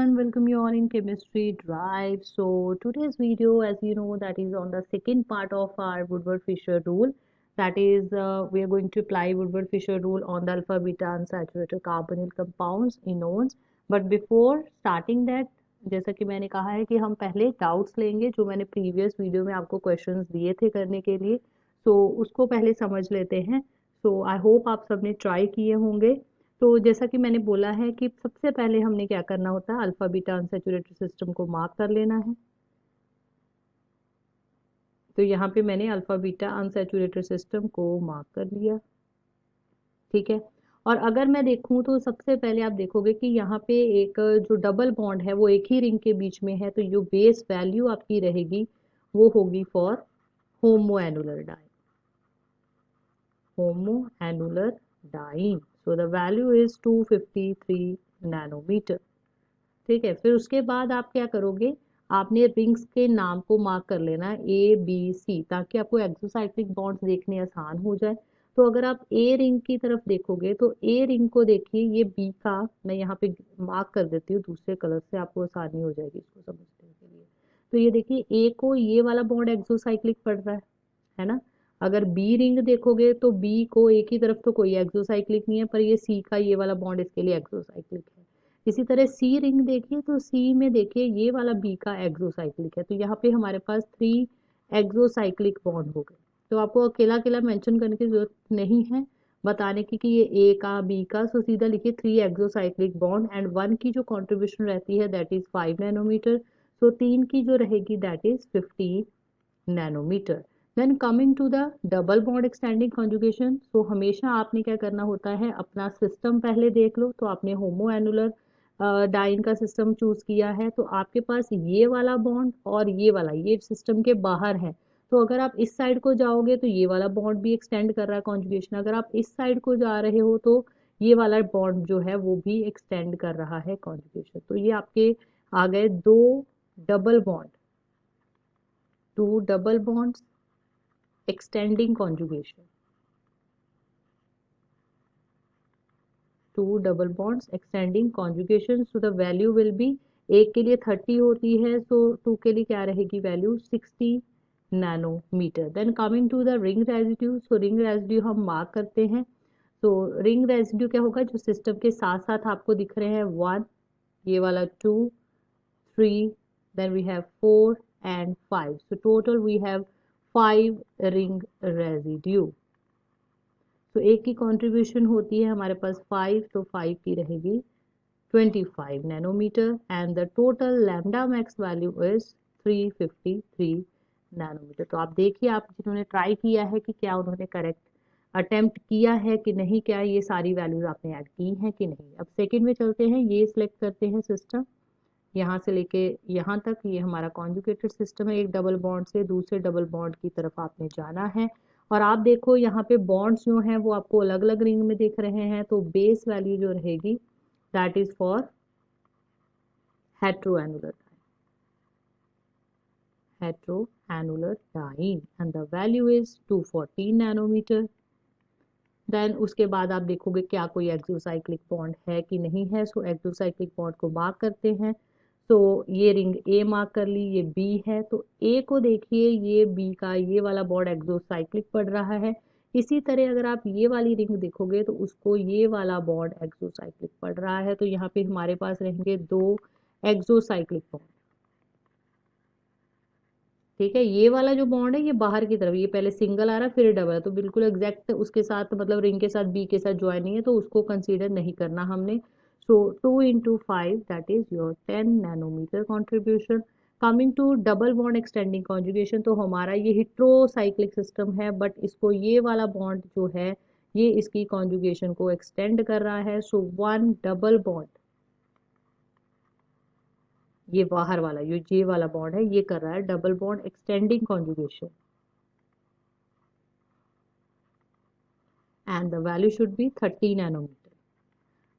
everyone, welcome you all in Chemistry Drive. So today's video, as you know, that is on the second part of our Woodward-Fisher rule. That is, we are going to apply Woodward-Fisher rule on the alpha beta unsaturated carbonyl compounds, enones. But before starting that, जैसा कि मैंने कहा है कि हम पहले doubts लेंगे जो मैंने प्रीवियस वीडियो में आपको क्वेश्चंस दिए थे करने के लिए, तो उसको पहले समझ लेते हैं. सो आई होप आप सबने ट्राई किए होंगे. तो जैसा कि मैंने बोला है कि सबसे पहले हमने क्या करना होता है, अल्फा बीटा अनसैचुरेटेड सिस्टम को मार्क कर लेना है. तो यहाँ पे मैंने अल्फा बीटा अनसैचुरेटेड सिस्टम को मार्क कर लिया. ठीक है. और अगर मैं देखूं तो सबसे पहले आप देखोगे कि यहाँ पे एक जो डबल बॉन्ड है वो एक ही रिंग के बीच में है, तो जो बेस वैल्यू आपकी रहेगी वो होगी for homoannular diene. Homoannular diene. So the value is 253 nanometer. ठीक है. फिर उसके बाद आप क्या करोगे, आपने रिंग्स के नाम को मार्क कर लेना ए बी सी, ताकि आपको एक्सोसाइक्लिक बॉन्ड्स देखने आसान हो जाए. तो अगर आप ए रिंग की तरफ देखोगे तो ए रिंग को देखिए, ये बी का मैं यहाँ पे मार्क कर देती हूँ दूसरे कलर से, आपको आसानी हो जाएगी इसको समझने के लिए. तो ये देखिए, ए को ये वाला बॉन्ड एक्सोसाइक्लिक पड़ रहा है ना. अगर बी रिंग देखोगे तो बी को एक ही तरफ तो कोई एक्सोसाइक्लिक नहीं है, पर ये सी का ये वाला बॉन्ड इसके लिए एक्सोसाइक्लिक है. इसी तरह सी रिंग देखिए तो सी में देखिए ये वाला बी का एक्सोसाइक्लिक है. तो यहाँ पे हमारे पास 3 एक्सोसाइक्लिक बॉन्ड हो गए. तो आपको अकेला अकेला मेंशन करने की जरूरत नहीं है बताने की कि ये ए का बी का. सो सीधा लिखिए 3 एक्सोसाइक्लिक बॉन्ड एंड 1 की जो कॉन्ट्रीब्यूशन रहती है दैट इज 5 नैनोमीटर. सो 3 की जो रहेगी that is 15 nanometer. Then coming to the double bond extending conjugation. So हमेशा आपने क्या करना होता है, अपना सिस्टम पहले देख लो. तो आपने होमोएनुलर डाइन का सिस्टम चूज किया है, तो आपके पास ये वाला बॉन्ड और ये वाला ये सिस्टम के बाहर है. तो अगर आप इस साइड को जाओगे तो ये वाला बॉन्ड भी एक्सटेंड कर रहा है कॉन्जुगेशन. अगर आप इस साइड को जा रहे हो तो ये वाला बॉन्ड जो है वो भी एक्सटेंड कर रहा है कॉन्जुगेशन. तो ये आपके आ गए double bond two double bonds extending conjugation. 2 double bonds extending conjugation. So the value will be, एक के लिए 30 होती है, so 2 के लिए क्या रहेगी value 60 nanometre. Then coming to the ring residue. So ring residue हम मार्क करते हैं. तो रिंग रेजिड्यू क्या होगा, जो सिस्टम के साथ साथ आपको दिख रहे हैं 1, ये वाला 2, 3, then we have 4 and 5. So total we have 5 ring residue. तो एक की कंट्रीब्यूशन होती है हमारे पास 5, तो 5 की रहेगी 25 nanometre and the total lambda max value is 353 nanometre. तो आप देखिए, आप जिन्होंने ट्राई किया है कि क्या उन्होंने करेक्ट अटेम्प्ट किया है कि नहीं, क्या ये सारी वैल्यूज आपने ऐड की हैं कि नहीं. अब सेकंड में चलते हैं, ये सिलेक्ट करते हैं सिस्टम. यहाँ से लेके यहाँ तक ये हमारा कॉन्जुगेटेड सिस्टम है. एक डबल बॉन्ड से दूसरे डबल बॉन्ड की तरफ आपने जाना है. और आप देखो यहाँ पे बॉन्ड्स जो हैं वो आपको अलग अलग रिंग में दिख रहे हैं. तो बेस वैल्यू जो रहेगी that is for heteroannular diene and the value is 214 nanometer. Then उसके बाद आप देखोगे क्या कोई एक्सोसाइक्लिक बॉन्ड है कि नहीं है. सो एक्सोसाइक्लिक बॉन्ड को मार्क करते हैं. तो ये रिंग ए मार्क कर ली, ये बी है. तो ए को देखिए, ये बी का ये वाला बॉन्ड एक्सोसाइक्लिक पड़ रहा है. इसी तरह अगर आप ये वाली रिंग देखोगे तो उसको ये वाला बॉन्ड एक्सोसाइक्लिक पड़ रहा है. तो यहाँ पे हमारे पास रहेंगे 2 एक्सोसाइक्लिक बॉन्ड. ठीक है. ये वाला जो बॉन्ड है ये बाहर की तरफ, ये पहले सिंगल आ रहा है फिर डबल है, तो बिल्कुल एग्जैक्ट उसके साथ मतलब रिंग के साथ बी के साथ ज्वाइन नहीं है, तो उसको कंसीडर नहीं करना हमने. So 2 into 5 that is your 10 nanometre contribution. Coming to double bond extending conjugation. तो हमारा ये हेट्रोसाइक्लिक सिस्टम है, बट इसको ये वाला बॉन्ड जो है ये इसकी कॉन्जुगेशन को एक्सटेंड कर रहा है. सो 1 डबल बॉन्ड, ये बाहर वाला ये वाला बॉन्ड है ये कर रहा है double bond extending conjugation and the value should be 30 nanometre.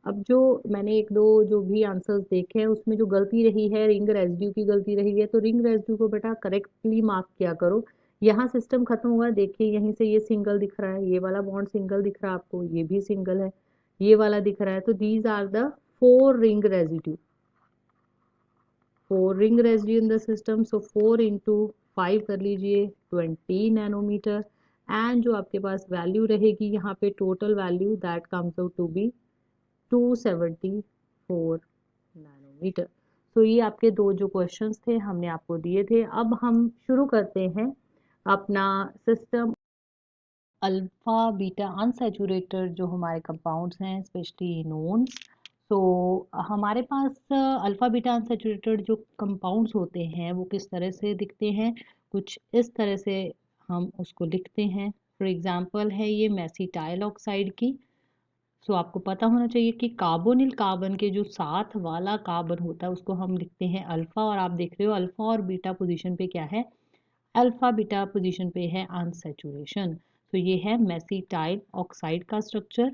अब जो मैंने एक दो जो भी आंसर्स देखे हैं उसमें जो गलती रही है रिंग रेजिड्यू की गलती रही है. तो रिंग रेजिड्यू को बेटा करेक्टली मार्क किया करो. यहाँ सिस्टम खत्म हुआ, देखिए यहीं से ये सिंगल दिख रहा है, ये वाला बॉन्ड सिंगल दिख रहा है आपको, ये भी सिंगल है, ये वाला दिख रहा है. तो these are the 4 ring residue. 4 ring residue in the system, so 4 into 5 कर लीजिए 20 नैनोमीटर। एंड जो आपके पास वैल्यू रहेगी यहाँ पे total value that comes out to be 274 nanometre. तो ये आपके दो जो क्वेश्चंस थे हमने आपको दिए थे। अब हम शुरू करते हैं अपना सिस्टम अल्फा बीटा अनसैचुरेटेड जो हमारे कंपाउंड्स हैं स्पेशली नोन्स। तो हमारे पास अल्फा बीटा अनसैचुरेटेड जो कंपाउंड्स होते हैं वो किस तरह से दिखते हैं, कुछ इस तरह से हम उसको लिखते हैं। फॉर एग्जांपल है ये मेसिटाइल ऑक्साइड की। सो आपको पता होना चाहिए कि कार्बोनिल कार्बन के जो साथ वाला कार्बन होता है उसको हम लिखते हैं अल्फा, और आप देख रहे हो अल्फा और बीटा पोजीशन पे क्या है, अल्फा बीटा पोजीशन पे है अनसैचुरेशन। तो ये है मेसिटाइल ऑक्साइड का स्ट्रक्चर।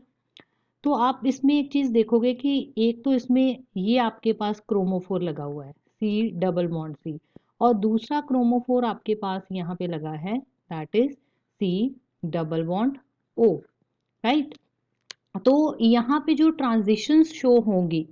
तो आप इसमें एक चीज देखोगे कि एक तो इसमें ये आपके पास क्रोमोफोर लगा हुआ है सी डबल बॉन्ड सी, और दूसरा क्रोमोफोर आपके पास यहाँ पे लगा है that is C double bond O, right. तो यहाँ पे जो ट्रांजिशंस शो होंगी,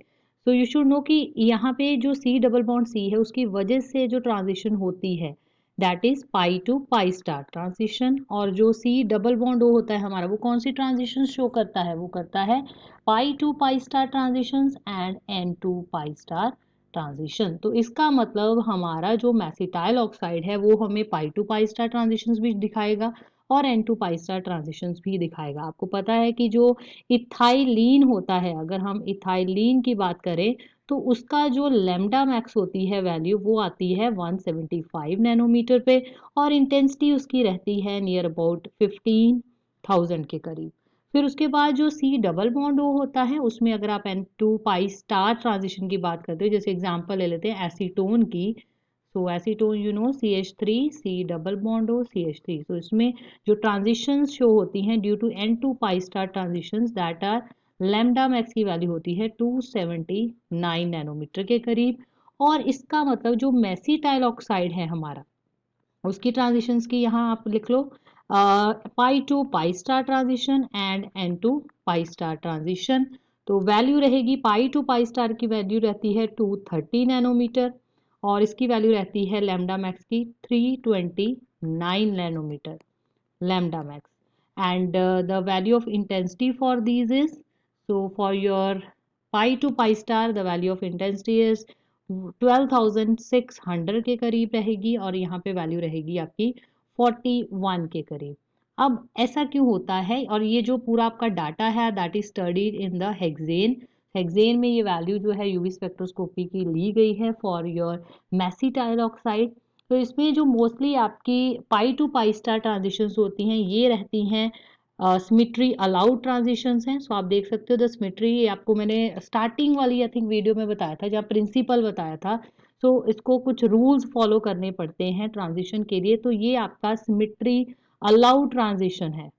सो यू शुड नो कि यहाँ पे जो सी डबल बॉन्ड सी है उसकी वजह से जो ट्रांजिशन होती है that is pi to pi star transition, और जो सी डबल बॉन्ड ओ होता है हमारा वो कौन सी ट्रांजिशन शो करता है, वो करता है pi to pi star transition and n to pi star transition. तो इसका मतलब हमारा जो मेसिटाइल ऑक्साइड है वो हमें pi to pi star transition भी दिखाएगा और N to pi star transition भी दिखाएगा। आपको पता है कि जो इथाइलीन होता है, अगर हम इथाइलीन की बात करें तो उसका जो लैम्डा मैक्स होती है वैल्यू वो आती है 175 नैनोमीटर पे, और इंटेंसिटी उसकी रहती है नियर अबाउट 15,000 के करीब। फिर उसके बाद जो सी डबल बॉन्ड ओ होता है उसमें अगर आप N to pi star transition की बात करते हो, जैसे एग्जांपल ले लेते हैं एसीटोन की। So acetone you know CH3 C double bond O CH3। So इसमें जो ट्रांजिशंस शो होती हैं due to n to pi star transitions that are lambda max की वैल्यू होती है 279 नैनोमीटर के करीब। और इसका मतलब जो मेसिटाइल ऑक्साइड है हमारा उसकी ट्रांजिशंस की यहाँ आप लिख लो pi to pi star transition and n to pi star transition. तो वैल्यू रहेगी पाई टू पाई स्टार की वैल्यू रहती है 230 नैनोमीटर, और इसकी वैल्यू रहती है लैम्डा मैक्स की 329 nanometre lambda max, and the value of intensity for these is, so for your pi to pi star the value of intensity is 12,600 के करीब रहेगी, और यहाँ पे वैल्यू रहेगी आपकी 41 के करीब। अब ऐसा क्यों होता है, और ये जो पूरा आपका डाटा है that is studied in the hexane. Hexane में ये वैल्यू जो है यूवी स्पेक्ट्रोस्कोपी की ली गई है फॉर योर मेसिटाइल ऑक्साइड। तो इसमें जो मोस्टली आपकी पाई टू पाई स्टार ट्रांजिशंस होती हैं ये रहती हैं सिमेट्री अलाउड ट्रांजिशंस हैं। सो आप देख सकते हो द सिमेट्री, आपको मैंने स्टार्टिंग वाली आई थिंक वीडियो में बताया था जहाँ प्रिंसिपल बताया था। सो इसको कुछ रूल्स फॉलो करने पड़ते हैं ट्रांजिशन के लिए। तो ये आपका सिमेट्री अलाउड ट्रांजिशन है।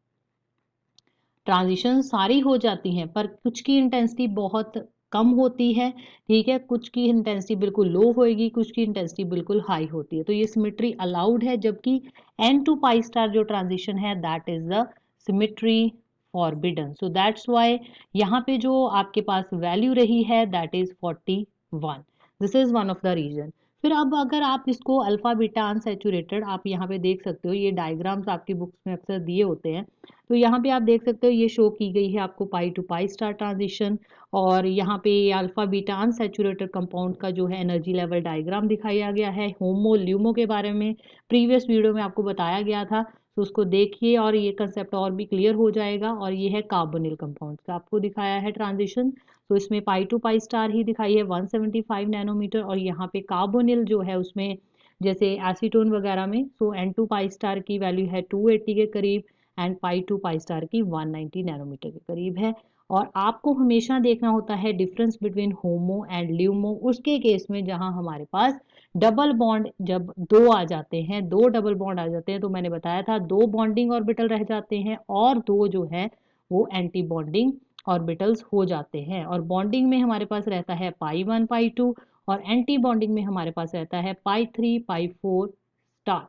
ट्रांजिशन सारी हो जाती हैं पर कुछ की इंटेंसिटी बहुत कम होती है, ठीक है, कुछ की इंटेंसिटी बिल्कुल लो होएगी, कुछ की इंटेंसिटी बिल्कुल हाई होती है। तो ये सिमेट्री अलाउड है, जबकि एन टू पाई स्टार जो ट्रांजिशन है that is the symmetry forbidden. So that's why यहाँ पे जो आपके पास वैल्यू रही है दैट इज 41। This is one of the reason. फिर अब अगर आप इसको अल्फा बीटा अनसैचुरेटेड, आप यहाँ पे देख सकते हो ये डायग्राम्स आपकी बुक्स में अक्सर दिए होते हैं। तो यहाँ पे आप देख सकते हो ये शो की गई है आपको पाई टू पाई स्टार ट्रांजिशन, और यहाँ पे अल्फा बीटा अनसैचुरेटेड कंपाउंड का जो है एनर्जी लेवल डायग्राम दिखाया गया है। होमो ल्यूमो के बारे में प्रीवियस वीडियो में आपको बताया गया था, तो उसको देखिए और ये कंसेप्ट और भी क्लियर हो जाएगा। और ये है कार्बोनिल कंपाउंड का आपको दिखाया है ट्रांजिशन। तो इसमें पाई टू पाई स्टार ही दिखाई है 175 नैनोमीटर, और यहाँ पे कार्बोनिल जो है उसमें जैसे एसीटोन वगैरह में so N to pi star की वैल्यू है 280 के करीब and pi to pi star की 190 नैनोमीटर के करीब है। और आपको हमेशा देखना होता है difference between homo and LUMO उसके केस में जहां हमारे पास डबल बॉन्ड जब दो आ जाते हैं, दो डबल बॉन्ड आ जाते हैं, तो मैंने बताया था दो बॉन्डिंग ऑर्बिटल रह जाते हैं और दो जो है वो एंटी बॉन्डिंग ऑर्बिटल्स हो जाते हैं। और बॉन्डिंग में हमारे पास रहता है पाई 1 पाई 2, और एंटी बॉन्डिंग में हमारे पास रहता है पाई 3 पाई 4 स्टार,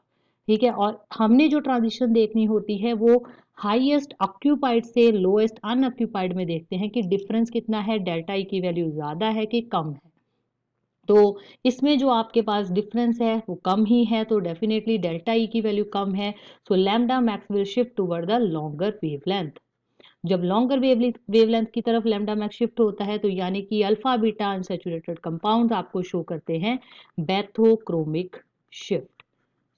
ठीक है। और हमने जो ट्रांजिशन देखनी होती है वो हाईएस्ट ऑक्यूपाइड से लोएस्ट अनऑक्यूपाइड में देखते हैं कि डिफरेंस कितना है, डेल्टा ई की वैल्यू ज्यादा है कि कम है। तो इसमें जो आपके पास डिफरेंस है वो कम ही है, तो डेफिनेटली डेल्टा ई की वैल्यू कम है। सो lambda max will shift toward the longer wavelength. जब लॉन्गर वेवलेंथ की तरफ लैम्डा मैक्स शिफ्ट होता है तो यानी कि अल्फा बीटा अनसैचुरेटेड कंपाउंड आपको शो करते हैं बैथोक्रोमिक शिफ्ट।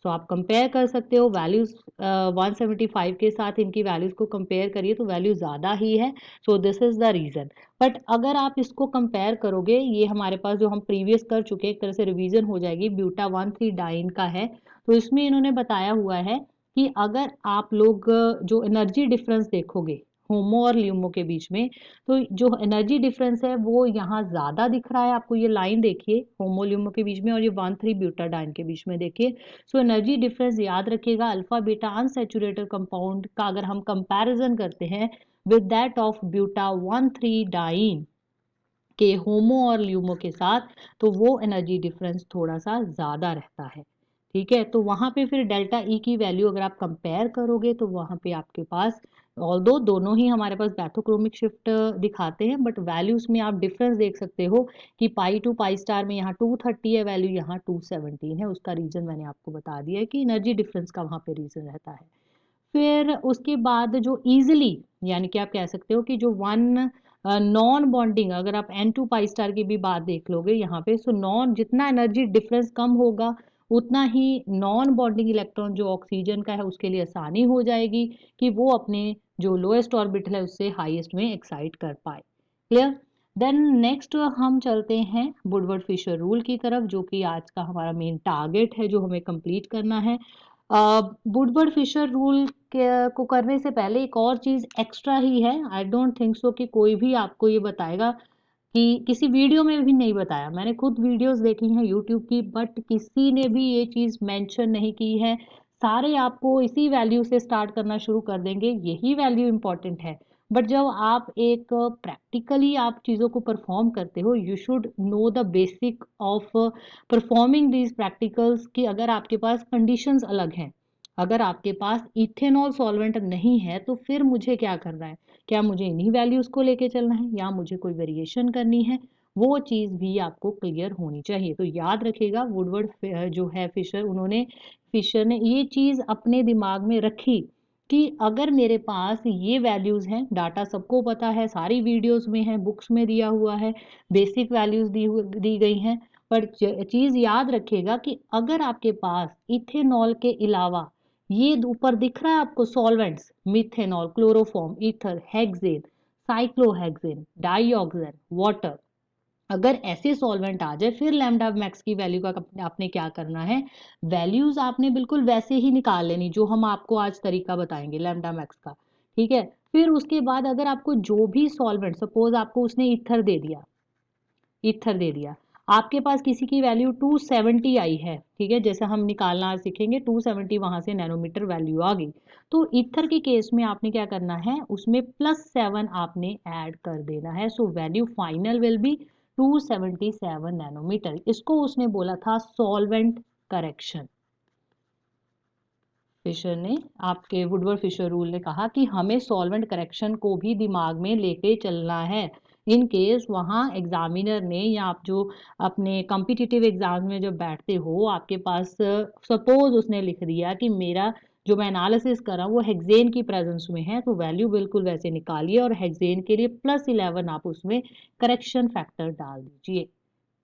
सो आप कंपेयर कर सकते हो वैल्यूज 175 के साथ इनकी वैल्यूज को कंपेयर करिए तो वैल्यू ज़्यादा ही है। सो this is the reason. But अगर आप इसको कंपेयर करोगे, ये हमारे पास जो हम प्रीवियस कर चुके एक तरह से रिवीजन हो जाएगी, ब्यूटा 1,3 डाइन का है। तो इसमें इन्होंने बताया हुआ है कि अगर आप लोग जो एनर्जी डिफरेंस देखोगे होमो और ल्यूमो के बीच में, तो जो एनर्जी डिफरेंस है वो यहाँ ज़्यादा दिख रहा है आपको। ये लाइन देखिए होमो ल्यूमो के बीच में और ये 1,3 ब्यूटाडाइन के बीच में देखिए। सो एनर्जी डिफरेंस याद रखिएगा अल्फा बीटा अनसैचुरेटेड कंपाउंड का अगर हम कंपैरिजन करते हैं with that of buta 1,3 diene के होमो और ल्यूमो के साथ, तो वो एनर्जी डिफरेंस थोड़ा सा ज़्यादा रहता है। ठीक है, तो वहाँ पे फिर डेल्टा ई की वैल्यू अगर आप कंपेयर करोगे तो वहाँ पे आपके पास ऑल्दो दोनों ही हमारे पास बैथोक्रोमिक शिफ्ट दिखाते हैं, बट वैल्यूज में आप डिफरेंस देख सकते हो कि पाई टू पाई स्टार में यहाँ 230 है वैल्यू, यहाँ 217 है। उसका रीजन मैंने आपको बता दिया है कि एनर्जी डिफरेंस का वहाँ पे रीजन रहता है। फिर उसके बाद जो इजिली यानी कि आप कह सकते हो कि जो वन नॉन बॉन्डिंग, अगर आप N2 पाई स्टार की भी बात देख लोगे यहाँ पे, सो नॉन जितना एनर्जी डिफरेंस कम होगा उतना ही नॉन बॉन्डिंग इलेक्ट्रॉन जो ऑक्सीजन का है उसके लिए आसानी हो जाएगी कि वो अपने जो लोएस्ट ऑर्बिटल है उससे हाईएस्ट में एक्साइट कर पाए। क्लियर। देन नेक्स्ट हम चलते हैं वुडवर्ड फिशर रूल की तरफ, जो कि आज का हमारा मेन टारगेट है जो हमें कंप्लीट करना है। वुडवर्ड फिशर रूल को करने से पहले एक और चीज़ एक्स्ट्रा ही है। आई डोंट थिंक सो कि कोई भी आपको ये बताएगा कि किसी वीडियो में भी नहीं बताया, मैंने खुद वीडियोस देखी हैं यूट्यूब की, बट किसी ने भी ये चीज़ मेंशन नहीं की है। सारे आपको इसी वैल्यू से स्टार्ट करना शुरू कर देंगे, यही वैल्यू इंपॉर्टेंट है। बट जब आप एक प्रैक्टिकली आप चीज़ों को परफॉर्म करते हो, you should know the basic of performing these practicals, कि अगर आपके पास कंडीशंस अलग हैं, अगर आपके पास इथेनॉल सॉल्वेंट नहीं है तो फिर मुझे क्या करना है, क्या मुझे इन्हीं वैल्यूज़ को लेके चलना है या मुझे कोई वेरिएशन करनी है, वो चीज़ भी आपको क्लियर होनी चाहिए। तो याद रखिएगा वुडवर्ड जो है फिशर ने ये चीज़ अपने दिमाग में रखी कि अगर मेरे पास ये वैल्यूज़ हैं, डाटा सबको पता है, सारी वीडियोस में है, बुक्स में दिया हुआ है, बेसिक वैल्यूज़ दी गई हैं, पर चीज़ याद रखिएगा कि अगर आपके पास इथेनॉल के अलावा ये ऊपर दिख रहा है आपको solvents, methanol, chloroform, ether, hexane, cyclohexane, dioxane, water, अगर ऐसे सॉल्वेंट आ जाए फिर लैम्डा मैक्स की वैल्यू का आपने क्या करना है, वैल्यूज आपने बिल्कुल वैसे ही निकाल लेनी जो हम आपको आज तरीका बताएंगे लैम्डा मैक्स का। ठीक है, फिर उसके बाद अगर आपको जो भी सॉल्वेंट, सपोज आपको उसने ईथर दे दिया, आपके पास किसी की वैल्यू 270 आई है, ठीक है, जैसे हम निकालना सीखेंगे 270 वहां से नैनोमीटर वैल्यू आ गई, तो ईथर के केस में आपने क्या करना है, उसमें +7 आपने ऐड कर देना है। So value final will be 277 nanometre. इसको उसने बोला था सॉल्वेंट करेक्शन। फिशर ने, आपके वुडवर्ड फिशर रूल ने कहा कि हमें सॉल्वेंट करेक्शन को भी दिमाग में लेके चलना है। इन केस वहाँ एग्जामिनर ने, या आप जो अपने कॉम्पिटिटिव एग्जाम में जब बैठते हो आपके पास सपोज उसने लिख दिया कि मेरा जो मैं एनालिसिस कर रहा हूँ वो हेक्सेन की प्रेजेंस में है, तो वैल्यू बिल्कुल वैसे निकालिए और हेक्सेन के लिए +11 आप उसमें करेक्शन फैक्टर डाल दीजिए।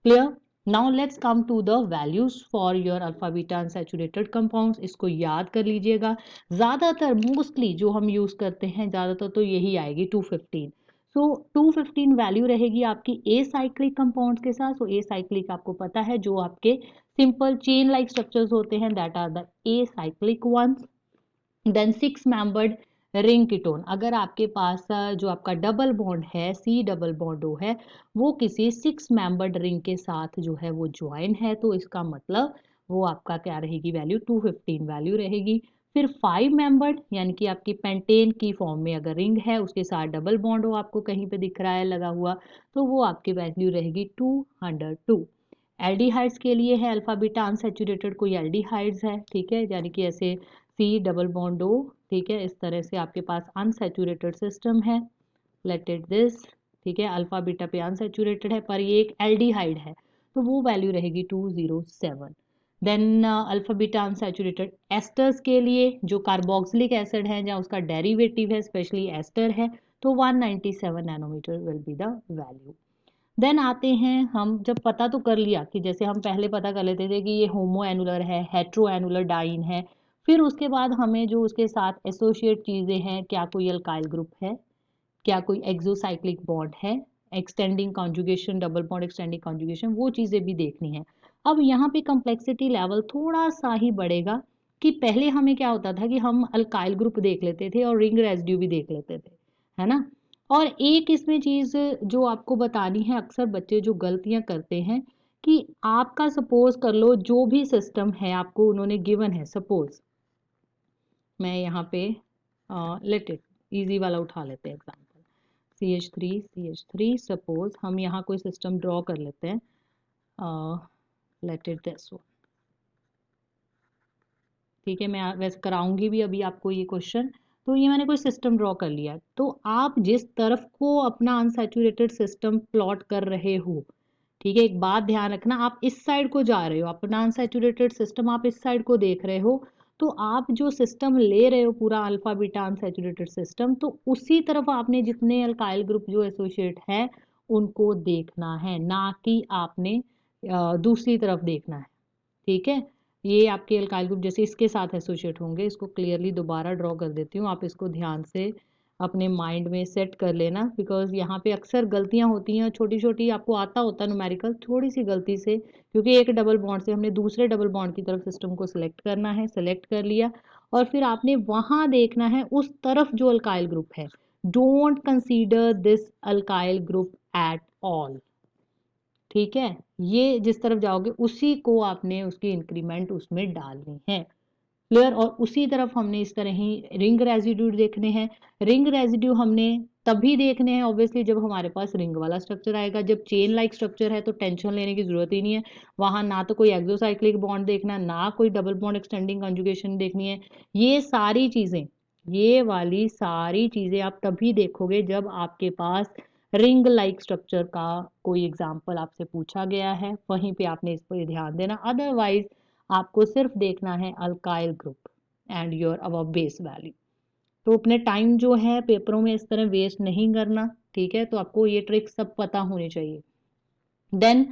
Clear. Now let's come to the values for your alpha beta unsaturated compounds. इसको याद कर लीजिएगा, ज़्यादातर मोस्टली जो हम यूज़ करते हैं ज़्यादातर तो यही आएगी 215। सो 215 वैल्यू रहेगी आपकी ए साइक्लिक कंपाउंड्स के साथ। सो ए साइक्लिक आपको पता है जो आपके सिंपल चेन लाइक स्ट्रक्चर्स होते हैं, that are the acyclic ones. Then 6 membered ring ketone, अगर आपके पास जो आपका डबल बॉन्ड है सी डबल बॉन्ड ओ है वो किसी 6 मेंबर्ड रिंग के साथ जो है वो ज्वाइन है, तो इसका मतलब वो आपका क्या रहेगी वैल्यू 215 वैल्यू रहेगी। फिर 5 मेंबर्ड यानी कि आपकी पेंटेन की फॉर्म में अगर रिंग है उसके साथ डबल बॉन्ड हो आपको कहीं पे दिख रहा है लगा हुआ, तो वो आपकी वैल्यू रहेगी 202। एल्डिहाइड्स के लिए है अल्फा बीटा अनसैचुरेटेड कोई एल्डिहाइड्स है, ठीक है, यानी कि ऐसे सी डबल बॉन्ड ओ, ठीक है, इस तरह से आपके पास अनसैचुरेटेड सिस्टम है, लेट इट दिस, ठीक है, अल्फा बीटा पे अनसैचुरेटेड है पर ये एक एल्डिहाइड है, तो वो वैल्यू रहेगी 207। Then alpha beta unsaturated esters के लिए जो कार्बोक्सिलिक एसिड है या उसका डेरिवेटिव है, स्पेशली एस्टर है, तो 197 nanometre will be the value. Then आते हैं हम, जब पता तो कर लिया कि जैसे हम पहले पता कर लेते थे कि ये होमो एनुलर है, हेट्रो एनुलर डाइन है, फिर उसके बाद हमें जो उसके साथ एसोसिएट चीज़ें हैं, क्या कोई अल्काइल ग्रुप है, क्या कोई एक्सोसाइक्लिक बॉन्ड है, extending conjugation, double bond extending conjugation, वो चीज़ें भी देखनी है। अब यहाँ पे कम्प्लेक्सिटी लेवल थोड़ा सा ही बढ़ेगा कि पहले हमें क्या होता था कि हम अल्काइल ग्रुप देख लेते थे और रिंग रेजिड्यू भी देख लेते थे, है ना। और एक इसमें चीज़ जो आपको बतानी है, अक्सर बच्चे जो गलतियां करते हैं कि आपका सपोज कर लो जो भी सिस्टम है आपको उन्होंने गिवन है, सपोज मैं यहाँ पे लेट इट इजी वाला उठा लेते हैं एग्जाम्पल, CH3 सपोज हम यहाँ कोई सिस्टम ड्रॉ कर लेते हैं, लेट इट दिस वन। ठीक है, मैं वैसे कराऊंगी भी अभी आपको ये क्वेश्चन। तो ये मैंने कोई सिस्टम ड्रॉ कर लिया, तो आप जिस तरफ को अपना अनसैचुरेटेड सिस्टम प्लॉट कर रहे हो, ठीक है, एक बात ध्यान रखना, आप इस साइड को जा रहे हो, अपना अनसैचुरेटेड सिस्टम आप इस साइड को देख रहे हो, तो आप जो सिस्टम ले रहे हो पूरा अल्फा बीटा अनसैचुरेटेड सिस्टम, तो उसी तरफ आपने जितने अल्काइल ग्रुप जो एसोसिएट है उनको देखना है, ना कि आपने दूसरी तरफ देखना है। ठीक है, ये आपके अल्काइल ग्रुप जैसे इसके साथ एसोसिएट होंगे, इसको क्लियरली दोबारा ड्रॉ कर देती हूँ, आप इसको ध्यान से अपने माइंड में सेट कर लेना, बिकॉज यहाँ पे अक्सर गलतियाँ होती हैं, छोटी छोटी आपको आता होता है न्यूमेरिकल, थोड़ी सी गलती से, क्योंकि एक डबल बॉन्ड से हमने दूसरे डबल बॉन्ड की तरफ सिस्टम को सिलेक्ट करना है, सेलेक्ट कर लिया, और फिर आपने वहाँ देखना है उस तरफ जो अल्काइल ग्रुप है, don't consider this alkyl group at all. ठीक है, ये जिस तरफ जाओगे उसी को आपने उसकी इंक्रीमेंट उसमें डालनी है, क्लियर। और उसी तरफ हमने इस तरह ही रिंग रेजिड्यू देखने हैं। रिंग रेजिड्यू हमने तभी देखने हैं ऑब्वियसली जब हमारे पास रिंग वाला स्ट्रक्चर आएगा, जब चेन लाइक स्ट्रक्चर है तो टेंशन लेने की जरूरत ही नहीं है, वहां ना तो कोई एक्सोसाइक्लिक बॉन्ड देखना, ना कोई डबल बॉन्ड एक्सटेंडिंग कंजुगेशन देखनी है। ये सारी चीजें, ये वाली सारी चीजें आप तभी देखोगे जब आपके पास रिंग लाइक स्ट्रक्चर का कोई एग्जाम्पल आपसे पूछा गया है, वहीं पे आपने इस पर ध्यान देना। अदरवाइज आपको सिर्फ देखना है alkyl group and your above base value. तो अपने टाइम जो है पेपरों में इस तरह वेस्ट नहीं करना, ठीक है, तो आपको ये ट्रिक सब पता होनी चाहिए। देन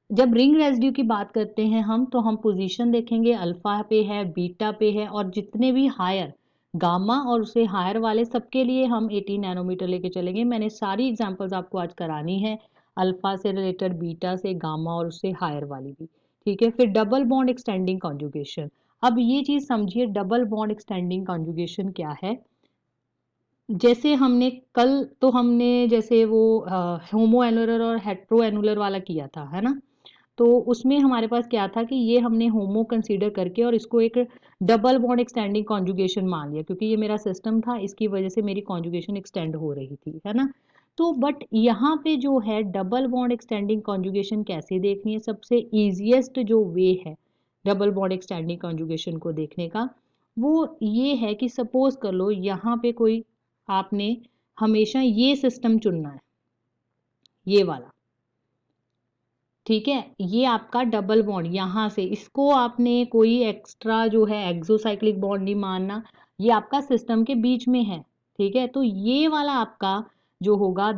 जब रिंग रेजिड्यू की बात करते हैं हम, तो हम पोजीशन देखेंगे, अल्फा पे है, बीटा पे है, और जितने भी हायर, गामा और उससे हायर वाले सबके लिए हम 80 नैनोमीटर लेके चलेंगे। मैंने सारी एग्जांपल्स आपको आज करानी है, अल्फा से रिलेटेड, बीटा से, गामा और उससे हायर वाली भी। ठीक है, फिर डबल बॉन्ड एक्सटेंडिंग कॉन्जुगेशन। अब ये चीज समझिए, डबल बॉन्ड एक्सटेंडिंग कॉन्जुगेशन क्या है। जैसे हमने कल तो हमने जैसे वो होमो एनुलर और हेट्रो एनुलर वाला किया था, है ना, तो उसमें हमारे पास क्या था कि ये हमने होमो कंसीडर करके और इसको एक डबल बॉन्ड एक्सटेंडिंग कॉन्जुगेशन मान लिया, क्योंकि ये मेरा सिस्टम था, इसकी वजह से मेरी कॉन्जुगेशन एक्सटेंड हो रही थी, है ना। तो बट यहाँ पे जो है डबल बॉन्ड एक्सटेंडिंग कॉन्जुगेशन कैसे देखनी है, सबसे ईजिएस्ट जो वे है डबल बॉन्ड एक्सटेंडिंग कॉन्जुगेशन को देखने का, वो ये है कि सपोज कर लो यहाँ पे कोई, आपने हमेशा ये सिस्टम चुनना है, ये वाला, ठीक है, ये आपका डबल बॉन्ड यहां से, इसको आपने कोई एक्स्ट्रा जो है एक्सोसाइक्लिक बॉन्ड नहीं मानना, ये आपका सिस्टम के बीच में है, ठीक है। तो ये वाला आपका जो होगा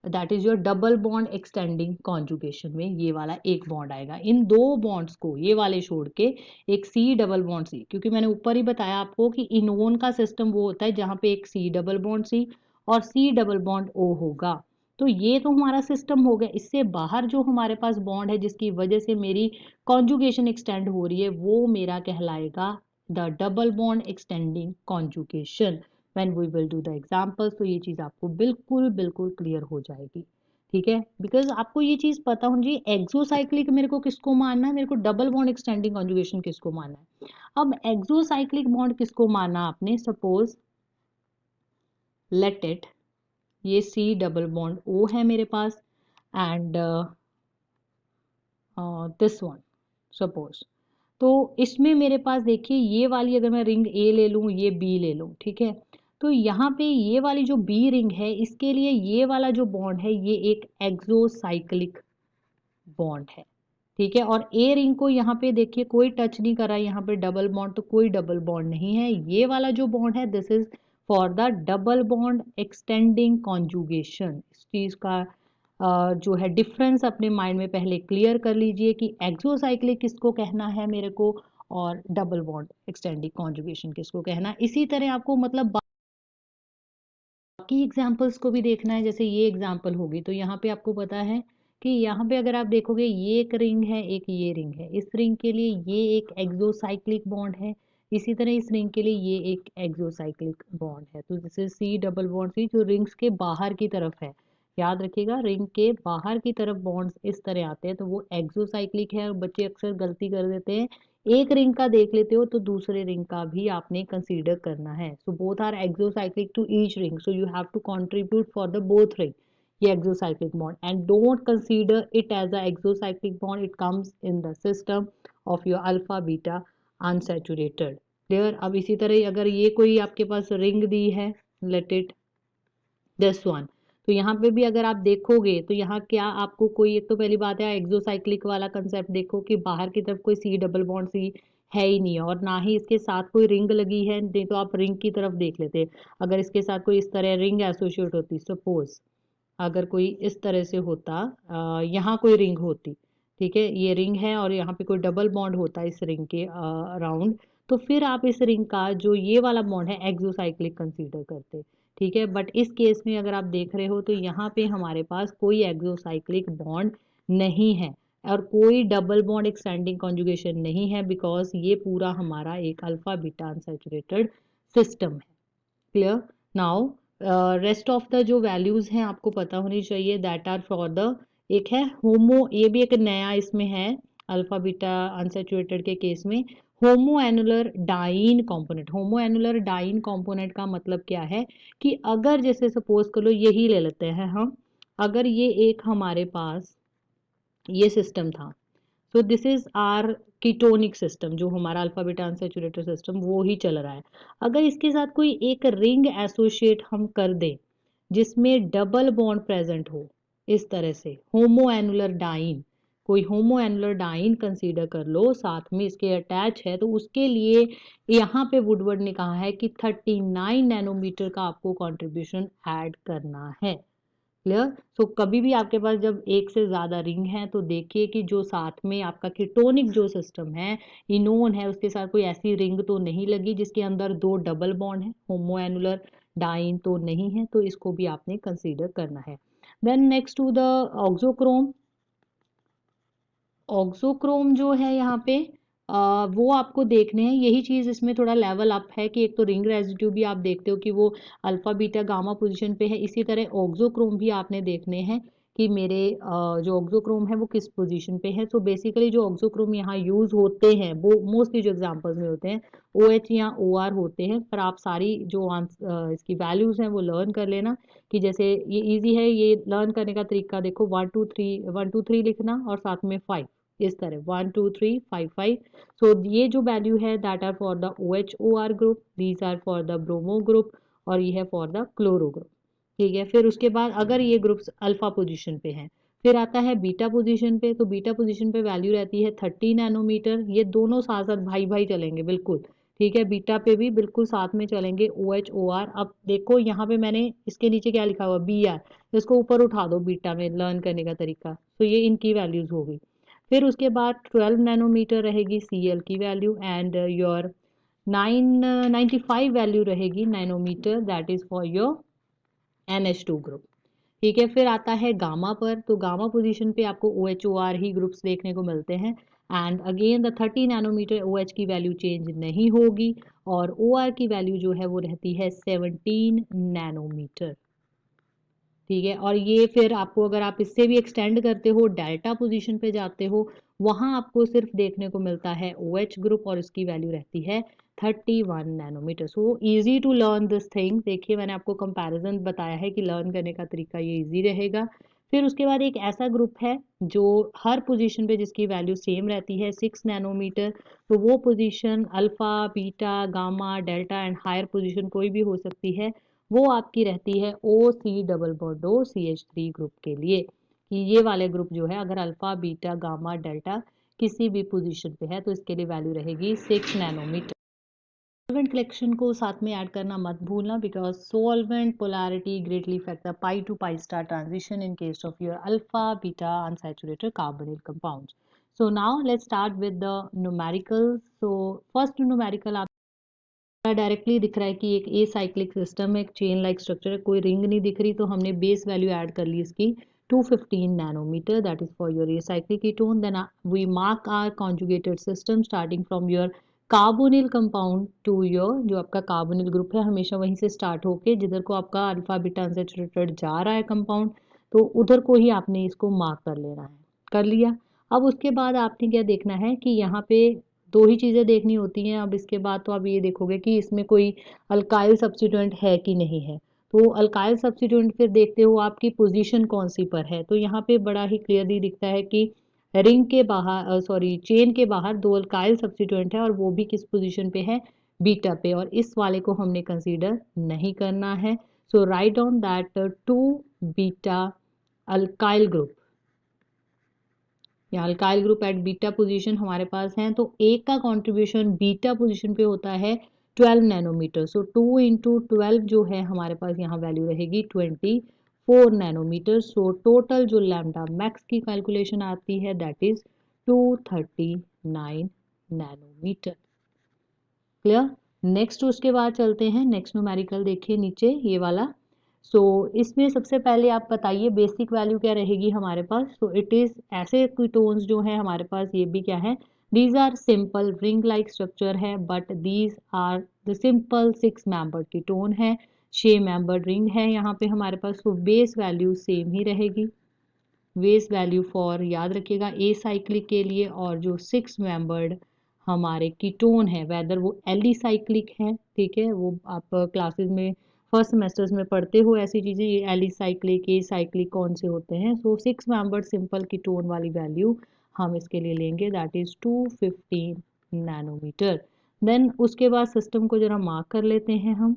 that is your double bond extending conjugation में ये वाला एक बॉन्ड आएगा। इन दो बॉन्ड्स को ये वाले छोड़ के एक सी डबल बॉन्ड सी, क्योंकि मैंने ऊपर ही बताया आपको कि इनोन का सिस्टम वो होता है जहां पे एक सी डबल बॉन्ड सी और सी डबल बॉन्ड ओ होगा। तो ये तो हमारा सिस्टम हो गया, इससे बाहर जो हमारे पास बॉन्ड है जिसकी वजह से मेरी कॉन्जुगेशन एक्सटेंड हो रही है, वो मेरा कहलाएगा the double bond extending conjugation. When we will do the examples, तो ये चीज आपको बिल्कुल बिल्कुल क्लियर हो जाएगी, ठीक है, बिकॉज आपको ये चीज पता होनी चाहिए एक्सोसाइक्लिक मेरे को किसको मानना है, मेरे को डबल बॉन्ड एक्सटेंडिंग कॉन्जुगेशन किसको मानना है। अब एक्सोसाइक्लिक बॉन्ड किसको माना आपने, सपोज लेट इट, ये सी डबल बॉन्ड ओ है मेरे पास, एंड दिस वन सपोज, तो इसमें मेरे पास देखिए ये वाली अगर मैं रिंग ए ले लूँ, ये बी ले लूँ, ठीक है, तो यहाँ पे ये वाली जो बी रिंग है इसके लिए ये वाला जो बॉन्ड है ये एक एक्सोसाइक्लिक बॉन्ड है, ठीक है। और ए रिंग को यहाँ पे देखिए कोई टच नहीं करा, यहाँ पे डबल बॉन्ड, तो कोई डबल बॉन्ड नहीं है। ये वाला जो बॉन्ड है this is for the double bond extending conjugation. इस चीज का जो है डिफरेंस अपने माइंड में पहले क्लियर कर लीजिए कि एक्सोसाइक्लिक किसको कहना है मेरे को और डबल बॉन्ड एक्सटेंडिंग कॉन्जुगेशन किसको कहना है। इसी तरह आपको मतलब बाकी एग्जाम्पल्स को भी देखना है। जैसे ये एग्जाम्पल होगी तो यहाँ पे आपको पता है कि यहाँ पे अगर आप देखोगे ये एक रिंग है, एक ये रिंग है। इस रिंग के लिए ये एक एक्सोसाइक्लिक बॉन्ड है, इसी तरह इस रिंग के लिए ये एक एक्सोसाइक्लिक बॉन्ड है। तो जैसे सी डबल बॉन्ड सी जो रिंग्स के बाहर की तरफ है, याद रखिएगा रिंग के बाहर की तरफ बॉन्ड्स इस तरह आते हैं तो वो एक्सोसाइक्लिक है। और बच्चे अक्सर गलती कर देते हैं, एक रिंग का देख लेते हो तो दूसरे रिंग का भी आपने कंसीडर करना है। So both are exocyclic to each ring, so you have to contribute for the both ring ये exocyclic bond and don't consider it as a exocyclic bond, it comes in the system of your alpha beta unsaturated. Clear. अब इसी तरह अगर ये कोई आपके पास ring दी है, लेट इट दिस वन, तो यहाँ पे भी अगर आप देखोगे तो यहाँ क्या आपको कोई, एक तो पहली बात है एक्सोसाइक्लिक वाला कंसेप्ट देखो कि बाहर की तरफ कोई सी डबल बॉन्ड सी है ही नहीं है और ना ही इसके साथ कोई रिंग लगी है। नहीं तो आप रिंग की तरफ देख लेते, अगर इसके साथ कोई इस तरह रिंग एसोसिएट होती, सपोज अगर कोई इस तरह से होता, यहाँ कोई रिंग होती, ठीक है, ये रिंग है और यहाँ पे कोई डबल बॉन्ड होता इस रिंग के अराउंड, तो फिर आप इस रिंग का जो ये वाला बॉन्ड है एक्सोसाइक्लिक कंसीडर करते, ठीक है। बट इस केस में अगर आप देख रहे हो तो यहाँ पे हमारे पास कोई एक्सोसाइक्लिक बॉन्ड नहीं है और कोई डबल बॉन्ड एक्सटेंडिंग कॉन्जुगेशन नहीं है, बिकॉज ये पूरा हमारा एक अल्फा बीटा अनसैचुरेटेड सिस्टम है। Clear. Now rest of the जो वैल्यूज हैं आपको पता होनी चाहिए, दैट आर फॉर द, एक है होमो, ये भी एक नया इसमें है अल्फा बीटा अनसैचुरेटेड के केस में, होमो एनुलर डाइन कंपोनेंट। होमो एनुलर डाइन कंपोनेंट का मतलब क्या है कि अगर जैसे सपोज कर लो यही ले लेते हैं हम, अगर ये एक हमारे पास ये सिस्टम था, so this is our ketonic system, जो हमारा अल्फा बीटा अनसैचुरेटेड सिस्टम वो ही चल रहा है। अगर इसके साथ कोई एक रिंग एसोसिएट हम कर दें जिसमें डबल बॉन्ड प्रेजेंट हो, इस तरह से होमो एनुलर डाइन, कोई होमो एनुलर डाइन कंसीडर कर लो साथ में इसके अटैच है, तो उसके लिए यहाँ पे वुडवर्ड ने कहा है कि 39 नैनोमीटर का आपको कंट्रीब्यूशन ऐड करना है। क्लियर। सो कभी भी आपके पास जब एक से ज्यादा रिंग है तो देखिए कि जो साथ में आपका कीटोनिक जो सिस्टम है, इनोन है, उसके साथ कोई ऐसी रिंग तो नहीं लगी जिसके अंदर दो डबल बॉन्ड है, होमो एनुलर डाइन तो नहीं है, तो इसको भी आपने कंसीडर करना है। Then next to the auxochrome. Auxochrome जो है यहाँ पे वो आपको देखने हैं, यही चीज़ इसमें थोड़ा लेवल अप है कि एक तो रिंग रेजिड्यू भी आप देखते हो कि वो अल्फा बीटा गामा पोजीशन पे है, इसी तरह ऑक्सोक्रोम भी आपने देखने हैं कि मेरे जो ऑक्सोक्रोम है वो किस पोजीशन पे है। तो बेसिकली जो ऑक्सोक्रोम यहाँ यूज़ होते हैं वो मोस्टली जो एग्जांपल्स में होते हैं OH या OR होते हैं, पर आप सारी जो इसकी वैल्यूज़ हैं वो लर्न कर लेना कि जैसे ये ईजी है, ये लर्न करने का तरीका देखो, 1 2 3 लिखना और साथ में 5, इस तरह 1 2 3 5 5। सो ये जो वैल्यू है that are for the OH OR group, these are for the bromo group और ये है फॉर द क्लोरो ग्रुप, ठीक है। फिर उसके बाद अगर ये ग्रुप्स अल्फा पोजीशन पे हैं, फिर आता है बीटा पोजीशन पे, तो बीटा पोजीशन पे वैल्यू रहती है 30 नैनोमीटर। ये दोनों साथ साथ भाई भाई चलेंगे बिल्कुल, ठीक है, बीटा पे भी बिल्कुल साथ में चलेंगे OH OR। अब देखो यहाँ पे मैंने इसके नीचे क्या लिखा हुआ BR, इसको ऊपर उठा दो बीटा में लर्न करने का तरीका, तो ये इनकी वैल्यूज होगी। फिर उसके बाद 12 नैनोमीटर रहेगी Cl की वैल्यू एंड योर 995 वैल्यू रहेगी nanometre, that is for your NH2 group, ठीक है। फिर आता है गामा पर, तो गामा पोजीशन पे आपको OH OR ही ग्रुप्स देखने को मिलते हैं and again the 30 nanometre OH की वैल्यू चेंज नहीं होगी और OR की वैल्यू जो है वो रहती है 17 नैनोमीटर, ठीक है। और ये फिर आपको अगर आप इससे भी एक्सटेंड करते हो डेल्टा पोजीशन पे जाते हो, वहां आपको सिर्फ देखने को मिलता है OH ग्रुप और इसकी वैल्यू रहती है 31 nanometre. So easy to learn this thing. देखिए मैंने आपको कंपैरिजन बताया है कि लर्न करने का तरीका ये इजी रहेगा। फिर उसके बाद एक ऐसा ग्रुप है जो हर पोजीशन पे जिसकी वैल्यू सेम रहती है 6 नैनोमीटर, तो वो position alpha beta gamma delta and higher position कोई भी हो सकती है, वो आपकी रहती है OC double bond OCH3 group के लिए। कि ये वाले ग्रुप जो है अगर अल्फा बीटा गामा डेल्टा किसी भी पोजीशन पे है तो इसके लिए वैल्यू रहेगी 6 नैनोमीटर। सॉल्वेंट कलेक्शन को साथ में ऐड करना मत भूलना because solvent polarity greatly effect the pi to pi star transition in case of your alpha beta unsaturated carbonyl compounds. So now let's start with the numerical. So first numerical आप directly दिख रहा है कि एक a cyclic system है, एक chain like structure है, कोई रिंग नहीं दिख रही तो हमने बेस वैल्यू ऐड कर ली इसकी 215 nanometre that is for your acyclic ketone. Then we mark our conjugated system starting from your carbonyl compound to your जो आपका कार्बोनिल ग्रुप है हमेशा वहीं से स्टार्ट होके जिधर को आपका अल्फा बीटा अनसैचुरेटेड जा रहा है कंपाउंड तो उधर को ही आपने इसको मार्क कर लेना है। कर लिया। अब उसके बाद आपने क्या देखना है कि यहाँ पे दो ही चीज़ें देखनी होती हैं। अब इसके बाद तो आप ये देखोगे कि इसमें कोई अल्काइल सब्स्टिट्यूएंट है कि नहीं है। तो अल्काइल सब्स्टिट्यूएंट फिर देखते हो आपकी पोजीशन कौन सी पर है। तो यहाँ पे बड़ा ही क्लियरली दिखता है कि रिंग के बाहर चेन के बाहर दो अल्काइल सब्स्टिट्यूएंट है और वो भी किस पोजीशन पे है, बीटा पे, और इस वाले को हमने कंसीडर नहीं करना है। So write down that 2 beta alkyl group या alkyl group at beta position हमारे पास है तो एक का कंट्रीब्यूशन बीटा पोजीशन पे होता है 12 नैनोमीटर। सो 2 इंटू 12 जो है हमारे पास यहाँ वैल्यू रहेगी 24 नैनोमीटर। सो टोटल जो लैम्डा मैक्स की कैलकुलेशन आती है that is 239 nanometre. Clear. Next उसके बाद चलते हैं नेक्स्ट न्यूमेरिकल देखिए नीचे ये वाला। सो इसमें सबसे पहले आप बताइए बेसिक वैल्यू क्या रहेगी हमारे पास। सो इट इज ऐसे कीटोन्स जो है हमारे पास ये भी क्या है, these are simple ring like structure है but these are the simple 6 membered ketone है, 6 मेंबर्ड रिंग है यहाँ पे हमारे पास। तो बेस वैल्यू सेम ही रहेगी। बेस वैल्यू फॉर याद रखिएगा ए साइक्लिक के लिए और जो 6 मेंबर्ड हमारे कीटोन है वेदर वो एली साइक्लिक है, ठीक है, वो आप क्लासेस में फर्स्ट सेमेस्टर्स में पढ़ते हो ऐसी चीज़ें, ये एली साइक्लिक ए साइक्लिक कौन से होते हैं। सो 6 मेंबर्ड सिंपल कीटोन वाली वैल्यू हम इसके लिए लेंगे दैट इज 215 नैनोमीटर। देन उसके बाद सिस्टम को जरा मार्क कर लेते हैं हम।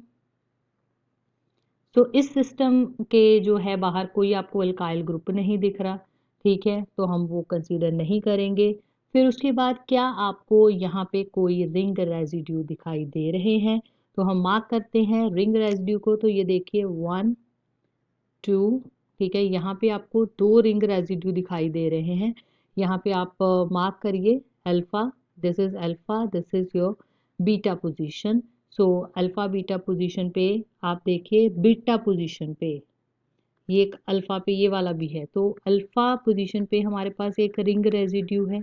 तो इस सिस्टम के जो है बाहर कोई आपको अल्काइल ग्रुप नहीं दिख रहा, ठीक है, तो हम वो कंसीडर नहीं करेंगे। फिर उसके बाद क्या आपको यहाँ पे कोई रिंग रेजिड्यू दिखाई दे रहे हैं तो हम मार्क करते हैं रिंग रेजिड्यू को। तो ये देखिए 1 2, ठीक है, यहाँ पे आपको 2 रिंग रेजिड्यू दिखाई दे रहे हैं। यहाँ पे आप मार्क करिए alpha, this is alpha, this is your beta position. So alpha beta position पे आप देखिए बीटा पोजीशन पे ये एक अल्फा पे ये वाला भी है तो अल्फा पोजीशन पे हमारे पास एक रिंग रेजिड्यू है।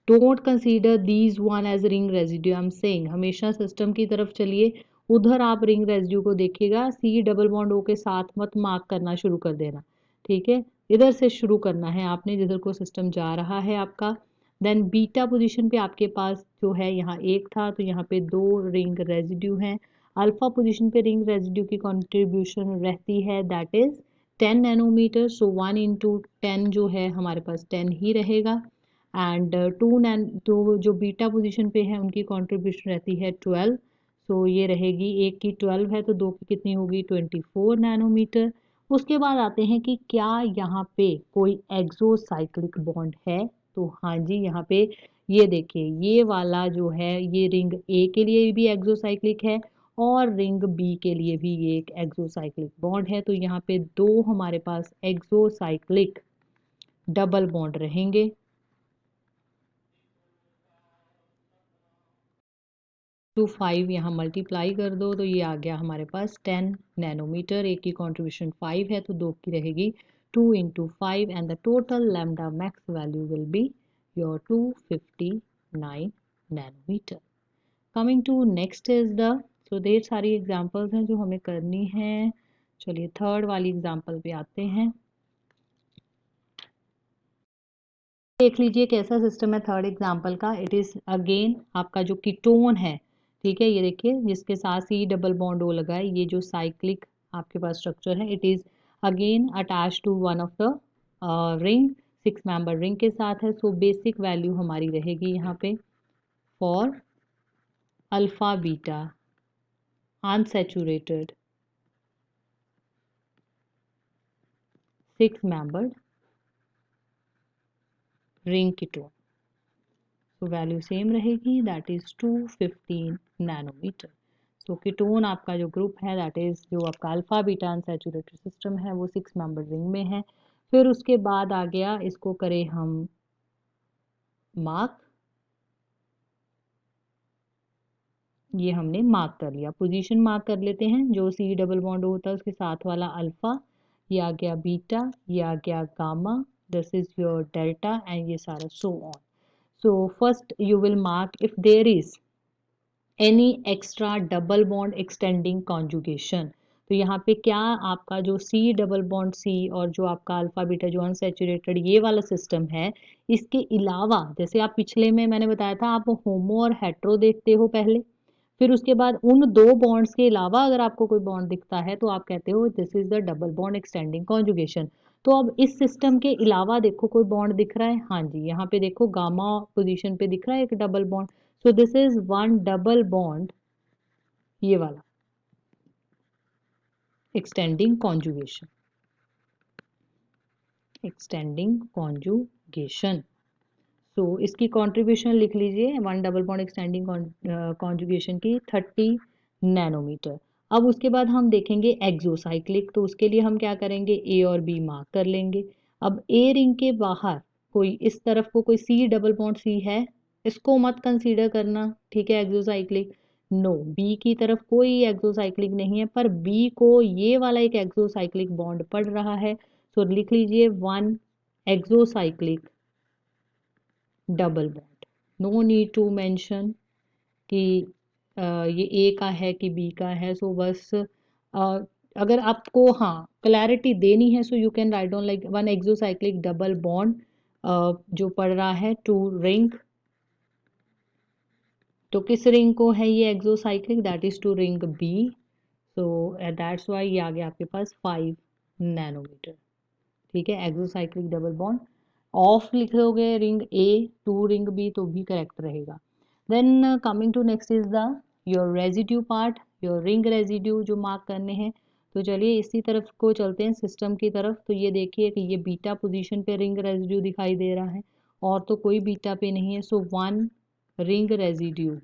Don't consider these one as ring residue, I am saying हमेशा सिस्टम की तरफ चलिए, उधर आप रिंग रेजिड्यू को देखिएगा, सी डबल बॉन्ड ओ के साथ मत मार्क करना शुरू कर देना, ठीक है, इधर से शुरू करना है आपने जिधर को सिस्टम जा रहा है आपका। देन बीटा पोजीशन पे आपके पास जो है यहाँ एक था तो यहाँ पे 2 रिंग रेजिड्यू हैं। अल्फा पोजीशन पे रिंग रेजिड्यू की कॉन्ट्रीब्यूशन रहती है that is 10 nanometre. So 1 into 10 जो है हमारे पास 10 ही रहेगा। एंड 2 जो बीटा पोजीशन पे है उनकी कंट्रीब्यूशन रहती है 12। सो ये रहेगी, एक की 12 है तो दो की कितनी होगी 24 नैनोमीटर। उसके बाद आते हैं कि क्या यहाँ पे कोई एक्सोसाइक्लिक बॉन्ड है तो हाँ जी, यहाँ पे ये देखिए ये वाला जो है ये रिंग ए के लिए भी एक्सोसाइक्लिक है और रिंग बी के लिए भी ये एक एक्सोसाइक्लिक बॉन्ड है। तो यहाँ पे 2 हमारे पास एक्सोसाइक्लिक डबल बॉन्ड रहेंगे। 5 यहाँ मल्टीप्लाई कर दो तो ये आ गया हमारे पास 10 नैनोमीटर। एक की कॉन्ट्रीब्यूशन 5 है तो दो की रहेगी 2 into 5 and the total lambda max value will be your 259 nanometer. Coming to next is the, so ढेर सारी एग्जांपल्स हैं जो हमें करनी है। चलिए थर्ड वाली एग्जांपल पे आते हैं। देख लीजिए कैसा सिस्टम है थर्ड एग्जांपल का। इट इज अगेन आपका जो कीटोन है, ठीक है, ये देखिए जिसके साथ सी डबल बॉन्ड ओ लगा है, ये जो साइक्लिक आपके पास स्ट्रक्चर है it is again attach to one of the ring, 6 member ring के साथ है। सो बेसिक वैल्यू हमारी रहेगी यहाँ पे for alpha beta unsaturated 6 membered ring ketone. तो वैल्यू सेम रहेगी, that is 215 nanometre. So ketone आपका जो ग्रुप है दैट इज जो आपका अल्फा बीटा अनसैचुरेटेड सिस्टम है वो 6 मेंबर्ड रिंग में है। फिर उसके बाद आ गया, इसको करें हम मार्क, ये हमने मार्क कर लिया, पोजीशन मार्क कर लेते हैं। जो सी डबल बॉन्ड होता है उसके साथ वाला अल्फा, ये आ गया बीटा, ये आ गया gamma, this is your delta and ये सारा so on. So first you will mark if there is any extra double bond extending conjugation. तो यहाँ पे क्या आपका जो सी डबल बॉन्ड सी और जो आपका अल्फा बीटा जो अनसैचुरेटेड ये वाला सिस्टम है, इसके अलावा जैसे आप पिछले में मैंने बताया था आप होमो और हेट्रो देखते हो पहले, फिर उसके बाद उन दो बॉन्ड्स के अलावा अगर आपको कोई बॉन्ड दिखता है तो आप कहते हो this is the double bond extending conjugation. तो अब इस सिस्टम के अलावा देखो कोई बॉन्ड दिख रहा है, हाँ जी यहाँ पे देखो गामा पोजीशन पे दिख रहा है एक double bond. So this is one double bond, ये वाला extending conjugation, extending conjugation. So इसकी कंट्रीब्यूशन लिख लीजिए, one double bond extending conjugation की 30 नैनोमीटर। अब उसके बाद हम देखेंगे एक्सोसाइक्लिक, तो उसके लिए हम क्या करेंगे, ए और बी मार्क कर लेंगे। अब ए रिंग के बाहर कोई इस तरफ को कोई सी डबल बॉन्ड सी है, इसको मत कंसीडर करना, ठीक है, एक्सोसाइक्लिक नो। बी की तरफ कोई एक्सोसाइक्लिक नहीं है, पर बी को ये वाला एक एक्सोसाइक्लिक बॉन्ड पड़ रहा है। तो लिख लीजिए one exocyclic double bond. No need to mention कि ये ए का है कि बी का है। सो बस अगर आपको हाँ क्लैरिटी देनी है सो you can write down like one exocyclic double bond जो पड़ रहा है टू रिंग। तो किस रिंग को है ये exocyclic, that is to ring B. So that's why ये आ गया आपके पास 5 नैनोमीटर, ठीक है। एक्सोसाइक्लिक डबल बॉन्ड ऑफ लिखोगे ring A to ring B तो भी करेक्ट रहेगा। Then coming to next is the your residue part, your ring residue जो मार्क करने हैं। तो चलिए इसी तरफ को चलते हैं सिस्टम की तरफ। तो ये देखिए कि ये बीटा पोजीशन पे रिंग रेजिड्यू दिखाई दे रहा है और तो कोई बीटा पे नहीं है। So one ring residue,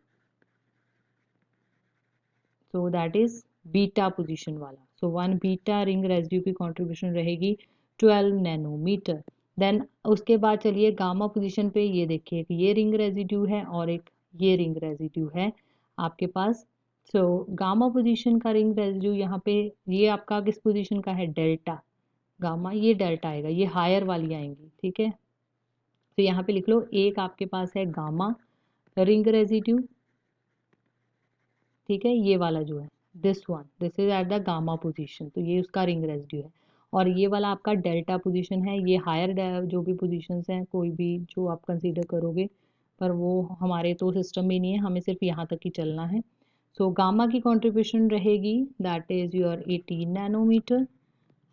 so that is beta position वाला। So one beta ring residue की कॉन्ट्रीब्यूशन रहेगी 12 नैनोमीटर। देन उसके बाद चलिए गामा पोजीशन पे, ये देखिए कि ये रिंग रेजिड्यू है और एक ये रिंग रेजिड्यू है आपके पास। सो गामा पोजीशन का रिंग रेजिड्यू यहाँ पे ये आपका किस पोजीशन का है, डेल्टा गामा, ये डेल्टा आएगा, ये हायर वाली आएंगी, ठीक है। तो यहाँ पे लिख लो एक आपके पास है गामा रिंग रेजिड्यू, ठीक है, ये वाला जो है this one, this is at the gamma position, तो ये उसका रिंग रेजिड्यू है। और ये वाला आपका डेल्टा पोजीशन है, ये हायर जो भी पोजीशंस हैं कोई भी जो आप कंसीडर करोगे, पर वो हमारे तो सिस्टम में नहीं है, हमें सिर्फ यहाँ तक ही चलना है। सो गामा की कंट्रीब्यूशन रहेगी that is your 18 nanometre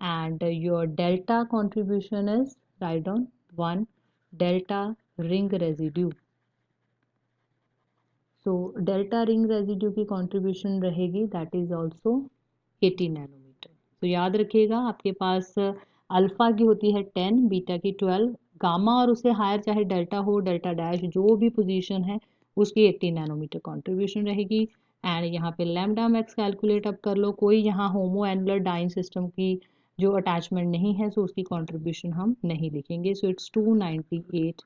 and your delta contribution is right down one delta ring residue. So delta ring residue की कंट्रीब्यूशन रहेगी दैट इज आल्सो 80 नैनोमीटर। तो याद रखिएगा आपके पास अल्फा की होती है 10, बीटा की 12, गामा और उससे हायर चाहे डेल्टा हो, डेल्टा डैश जो भी पोजीशन है उसकी 80 नैनोमीटर कंट्रीब्यूशन रहेगी। एंड यहाँ पे लैम्डा मैक्स कैलकुलेट अब कर लो, कोई यहाँ होमो एनुलर डाइन सिस्टम की जो अटैचमेंट नहीं है सो उसकी कंट्रीब्यूशन हम नहीं लिखेंगे। So it's 298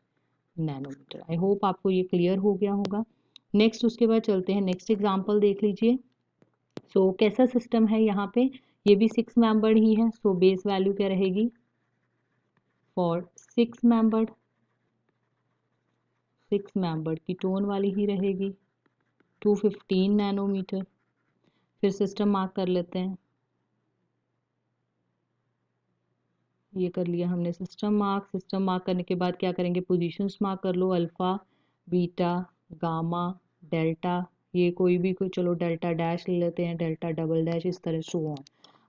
nanometre. I hope आपको ये क्लियर हो गया होगा। नेक्स्ट उसके बाद चलते हैं, नेक्स्ट एग्जांपल देख लीजिए। सो कैसा सिस्टम है यहाँ पे, ये भी 6 मेंबर्ड ही है। सो बेस वैल्यू क्या रहेगी फॉर 6 मेंबर्ड, 6 मेंबर्ड की टोन वाली ही रहेगी 215 नैनोमीटर। फिर सिस्टम मार्क कर लेते हैं, ये कर लिया हमने सिस्टम मार्क। सिस्टम मार्क करने के बाद क्या करेंगे, पोजीशंस मार्क कर लो, अल्फा बीटा गामा डेल्टा, ये कोई भी कोई चलो डेल्टा डैश ले लेते हैं, डेल्टा डबल डैश, इस तरह सो ऑन।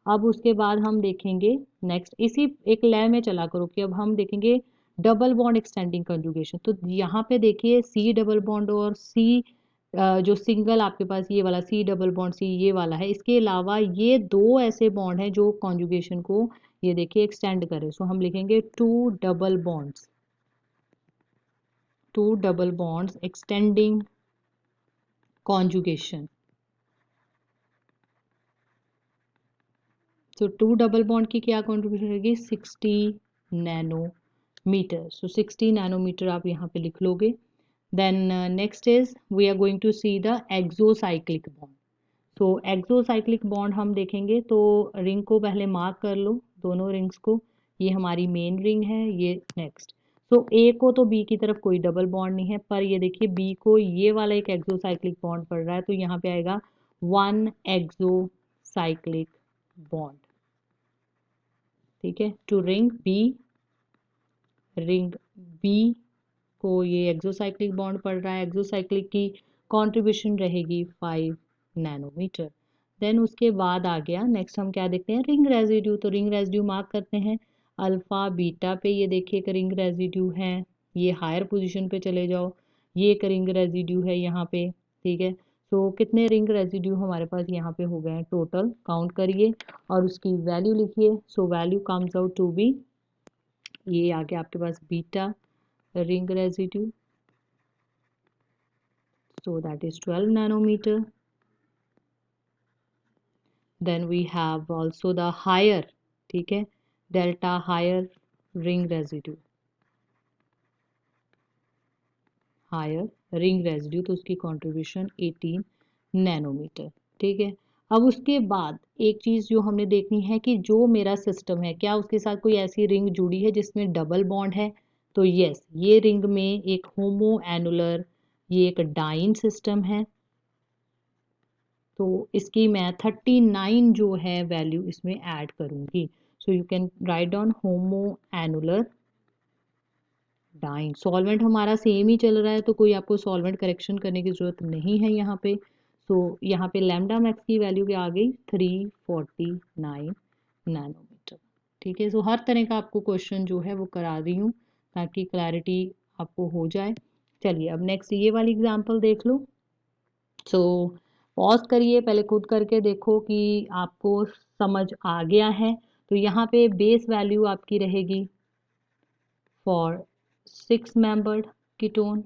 अब उसके बाद हम देखेंगे नेक्स्ट, इसी एक लय में चला करो कि अब हम देखेंगे डबल बॉन्ड एक्सटेंडिंग कंजुगेशन। तो यहाँ पे देखिए सी डबल बॉन्ड और सी जो सिंगल आपके पास ये वाला सी डबल बॉन्ड सी ये वाला है, इसके अलावा ये दो ऐसे बॉन्ड हैं जो कॉन्जुगेशन को ये देखिए एक्सटेंड करें, सो हम लिखेंगे two double bonds extending conjugation. तो टू डबल बॉन्ड की क्या कॉन्ट्रीब्यूशन रहेगी, 60 नैनोमीटर। सो 60 नैनोमीटर आप यहाँ पे लिख लोगे। Then next is we are going to see the exocyclic bond. So exocyclic bond हम देखेंगे, तो रिंग को पहले मार्क कर लो, दोनों रिंग्स को। ये हमारी मेन रिंग है, ये नेक्स्ट। सो ए को तो बी की तरफ कोई डबल बॉन्ड नहीं है, पर ये देखिए बी को ये वाला एक एक्सोसाइक्लिक बॉन्ड पड़ रहा है, तो यहाँ पे आएगा 1 एक्सोसाइक्लिक बॉन्ड। ठीक है, टू रिंग बी को ये एक्सोसाइक्लिक बॉन्ड पड़ रहा है। एक्सोसाइक्लिक की कॉन्ट्रीब्यूशन रहेगी 5 नैनोमीटर। देन उसके बाद आ गया नेक्स्ट, हम क्या देखते हैं, रिंग रेजिड्यू। तो रिंग रेजिड्यू मार्क करते हैं अल्फा बीटा पे। ये देखिए एक रिंग रेजिड्यू है, ये हायर पोजीशन पे चले जाओ, ये एक रिंग रेजिड्यू है यहाँ पे। ठीक है, तो कितने रिंग रेजिड्यू हमारे पास यहाँ पे हो गए हैं टोटल, काउंट करिए और उसकी वैल्यू लिखिए। So value comes out to be, ये आ गया आपके पास beta ring residue, so that is 12 nanometer. Then we have also the higher, ठीक है, delta higher ring residue, तो उसकी contribution 18 नैनोमीटर। ठीक है, अब उसके बाद एक चीज़ जो हमने देखनी है कि जो मेरा सिस्टम है, क्या उसके साथ कोई ऐसी रिंग जुड़ी है जिसमें डबल बॉन्ड है। तो यस, ये रिंग में एक होमो एनुलर, ये एक डाइन सिस्टम है। तो इसकी मैं 39 जो है वैल्यू इसमें ऐड करूंगी। So you can write down homo annular diene. Solvent हमारा सेम ही चल रहा है, तो कोई आपको सॉल्वेंट करेक्शन करने की ज़रूरत नहीं है यहाँ पे। सो यहाँ पे लैम्डा मैक्स की वैल्यू क्या आ गई, 349 नैनोमीटर। ठीक है, सो हर तरह का आपको क्वेश्चन जो है वो करा रही हूँ ताकि क्लैरिटी आपको हो जाए। चलिए अब नेक्स्ट ये वाली एग्जाम्पल देख लो। सो पॉज करिए, पहले खुद करके देखो कि आपको समझ आ गया है। तो यहाँ पे बेस वैल्यू आपकी रहेगी फॉर 6 मेंबर्ड कीटोन,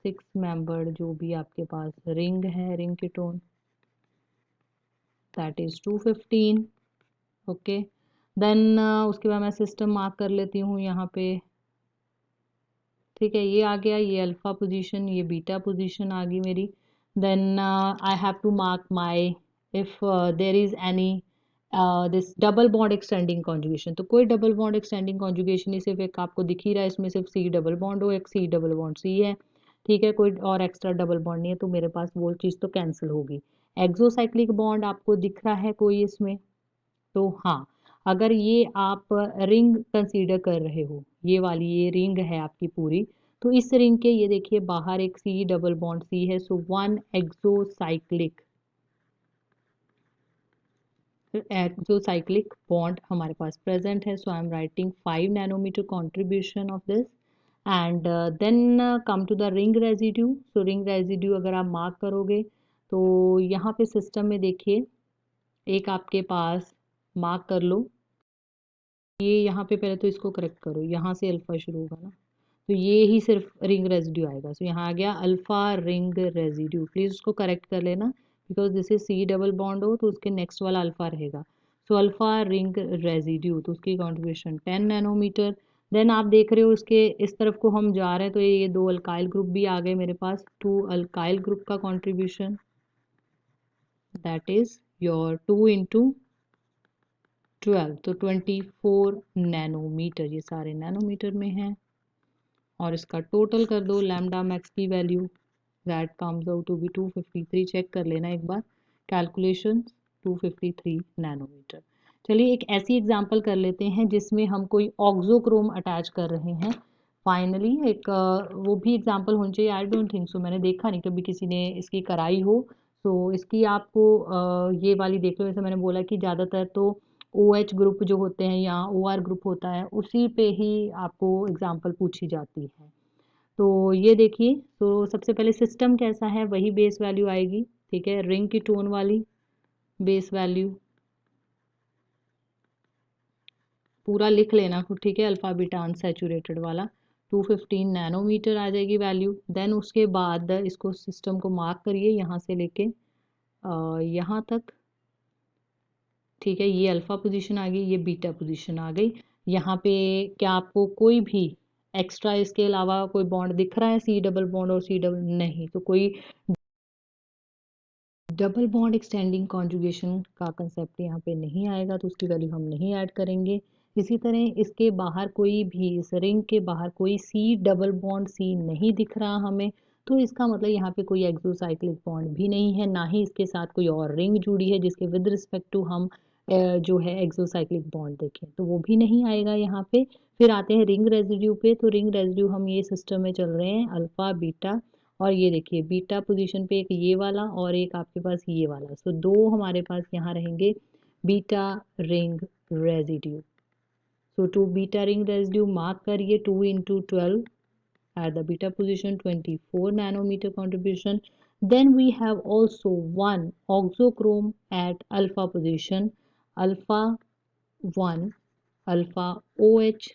6 मेंबर्ड जो भी आपके पास रिंग है, ring ketone, that is 215। Okay, then उसके बाद मैं सिस्टम मार्क कर लेती हूँ यहाँ पे। ठीक है, ये आ गया, ये अल्फा पोजीशन, ये बीटा पोजीशन आ गई मेरी। then I have to mark my, if there is any this double bond extending conjugation। तो कोई डबल बॉन्ड एक्सटेंडिंग कॉन्जुगेशन नहीं, सिर्फ एक आपको दिख ही रहा है, इसमें सिर्फ सी डबल बॉन्ड हो, एक सी डबल बॉन्ड सी है। ठीक है, कोई और एक्स्ट्रा डबल बॉन्ड नहीं है, तो मेरे पास वो चीज़ तो कैंसिल होगी। एक्सोसाइक्लिक बॉन्ड आपको दिख रहा है कोई इसमें, तो हाँ, अगर ये आप रिंग कंसीडर कर रहे हो, ये वाली ये रिंग है आपकी पूरी, तो इस रिंग के ये देखिए बाहर एक सी डबल बॉन्ड सी है। सो 1 एक्सोसाइक्लिक बॉन्ड हमारे पास प्रेजेंट है। So I am writing 5 nanometer contribution of this. And then come to the ring residue. So ring residue अगर आप मार्क करोगे तो यहाँ पे सिस्टम में देखिए एक आपके पास, मार्क कर लो, ये यहाँ पे पहले तो इसको करेक्ट करो, यहाँ से अल्फा शुरू होगा ना, तो ये ही सिर्फ रिंग रेजिड्यू आएगा। सो यहाँ आ गया अल्फा रिंग रेजिड्यू, प्लीज़ उसको करेक्ट कर लेना, because this is C double bond हो तो उसके नेक्स्ट वाला अल्फा रहेगा। सो अल्फा रिंग रेजिड्यू, तो उसकी कॉन्ट्रीब्यूशन 10 नैनोमीटर। देन आप देख रहे हो इसके इस तरफ को हम जा रहे हैं, तो ये दो अल्काइल ग्रुप भी आ गए मेरे पास, 2 अल्काइल ग्रुप का contribution, that is your 2 into 12, तो 24 नैनोमीटर, ये सारे नैनोमीटर में हैं। और इसका टोटल कर दो लैम्डा मैक्स की value, that comes out to be 253। Check कर लेना एक बार कैलकुलेशन, 253 नैनोमीटर। चलिए एक ऐसी एग्जांपल कर लेते हैं जिसमें हम कोई ऑक्सोक्रोम अटैच कर रहे हैं। फाइनली एक वो भी एग्जांपल होनी चाहिए, आई डोंट थिंक सो, मैंने देखा नहीं कभी किसी ने इसकी कराई हो। तो इसकी आपको ये वाली देख लो, जैसे मैंने बोला कि ज़्यादातर तो OH ग्रुप जो होते हैं या OR ग्रुप होता है उसी पे ही आपको एग्जांपल पूछी जाती है। तो ये देखिए, तो सबसे पहले सिस्टम कैसा है वही बेस वैल्यू आएगी। ठीक है, रिंग की टोन वाली बेस वैल्यू, पूरा लिख लेना खुद, ठीक है, अल्फा बीटा अनसैचुरेटेड वाला 215 नैनोमीटर आ जाएगी वैल्यू। देन उसके बाद इसको सिस्टम को मार्क करिए यहाँ से लेके यहाँ तक, ठीक है, ये अल्फा पोजीशन आ गई, ये बीटा पोजीशन आ गई। यहाँ पे क्या आपको कोई भी एक्स्ट्रा इसके अलावा कोई बॉन्ड दिख रहा है, सी डबल बॉन्ड और सी डबल, नहीं, तो कोई डबल बॉन्ड एक्सटेंडिंग कॉन्जुगेशन का कंसेप्ट यहाँ पे नहीं आएगा, तो उसकी वैल्यू हम नहीं ऐड करेंगे। इसी तरह इसके बाहर कोई भी, इस रिंग के बाहर कोई सी डबल बॉन्ड सी नहीं दिख रहा हमें, तो इसका मतलब यहाँ पे कोई एक्सोसाइक्लिक बॉन्ड भी नहीं है, ना ही इसके साथ कोई और रिंग जुड़ी है जिसके विद रिस्पेक्ट टू हम जो है एक्सोसाइक्लिक बॉन्ड देखें, तो वो भी नहीं आएगा यहाँ पे। फिर आते हैं रिंग रेजिड्यू पे, तो रिंग रेजिड्यू हम ये सिस्टम में चल रहे हैं अल्फा बीटा, और ये देखिए बीटा पोजीशन पे एक ये वाला और एक आपके पास ये वाला, सो दो हमारे पास यहाँ रहेंगे beta ring residue. So two beta ring residue mark करिए, 2 into 12 at the beta position, 24 nanometer contribution. Then we have also one oxochrome at alpha position, alpha 1 alpha OH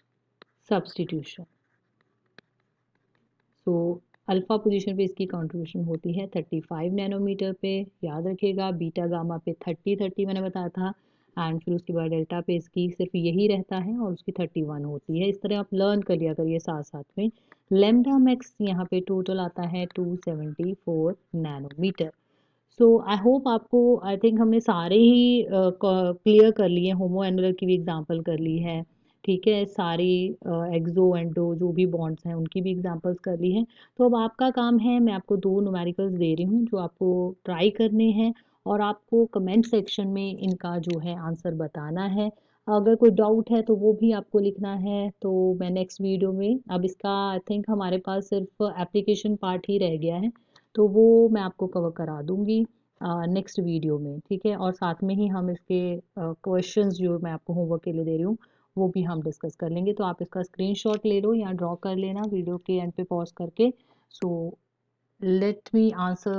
substitution. So alpha position पे इसकी contribution होती है 35 nanometre पे, याद रखिएगा। Beta gamma पे 30 मैंने बताया था, एंड फिर उसके बाद डेल्टा पे इसकी सिर्फ यही रहता है और उसकी 31 होती है। इस तरह आप लर्न कर लिया करिए साथ साथ में। लेमडा मैक्स यहाँ पे टोटल आता है 274 नैनोमीटर। सो आई होप आपको, आई थिंक हमने सारे ही क्लियर कर लिए, होमो एनुलर की भी एग्जांपल कर ली है, ठीक है, सारी एक्सो एंडो जो भी बॉन्ड्स हैं उनकी भी एग्जांपल्स कर ली हैं। तो अब आपका काम है, मैं आपको 2 न्यूमेरिकल्स दे रही हूँ जो आपको ट्राई करने हैं, और आपको कमेंट सेक्शन में इनका जो है आंसर बताना है। अगर कोई डाउट है तो वो भी आपको लिखना है, तो मैं नेक्स्ट वीडियो में, अब इसका आई थिंक हमारे पास सिर्फ एप्लीकेशन पार्ट ही रह गया है, तो वो मैं आपको कवर करा दूंगी नेक्स्ट वीडियो में, ठीक है, और साथ में ही हम इसके क्वेश्चंस जो मैं आपको होमवर्क के लिए दे रही हूँ वो भी हम डिस्कस कर लेंगे। तो आप इसका स्क्रीनशॉट ले लो या ड्रॉ कर लेना वीडियो के एंड पे पॉज करके। सो let me answer